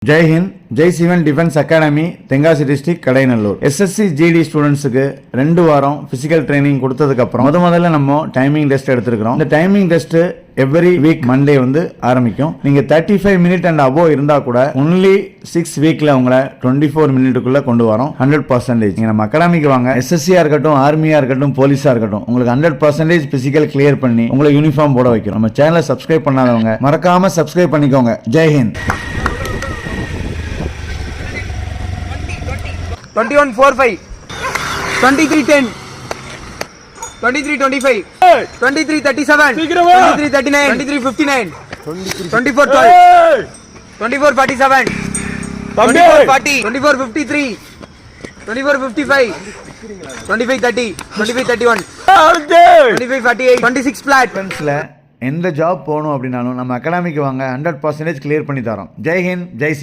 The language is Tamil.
Jai Hind, Jai Sivan defence academy, Tenkasi district, Kadainallur. SSC GD ஸ்டூடெண்ட்ஸுக்கு 2 வாரம் பிசிக்கல் ட்ரைனிங் கொடுத்ததுக்கு அப்புறம் முதல்ல நம்ம டைமிங் டெஸ்ட் எடுத்துக்கிறோம். இந்த timing test every week Monday ஆரம்பிக்கும். நீங்க 35 மினிட் அண்ட் அபோவ் இருந்தா கூட ஒன்லி 6 வீக்ல உங்களை 24 மினிட்டுக்குள்ள கொண்டு வரோம். 100%. நீங்க நம்ம அகாடமிக்கு வாங்க. எஸ்எஸ்சியா இருக்கட்டும், ஆர்மியா இருக்கட்டும், போலீஸா இருக்கட்டும், உங்களுக்கு 100% பிசிக்கல் கிளியர் பண்ணி உங்களை யூனிஃபார்ம் போட வைக்கிறோம். நம்ம சேனலை சப்ஸ்கிரைப் பண்ணாதவங்க மறக்காம சப்ஸ்கிரைப் பண்ணிக்கோங்க. ஜெய் ஹிந்த். 21-4-5, 23-10, 23-25, 23-37, 23-39, 23-59, 24-12, 24-47, 24-40, 24-53, 24-55, 25-30, 25-31, 25-48, 26 flat. எந்த ஜாப் போகணும் அப்படின்னாலும் நம்ம அகாடமிக்கு வாங்க. 100% கிளியர் பண்ணி தரோம். ஜெய் ஹிந்த், ஜெய் சிவன்.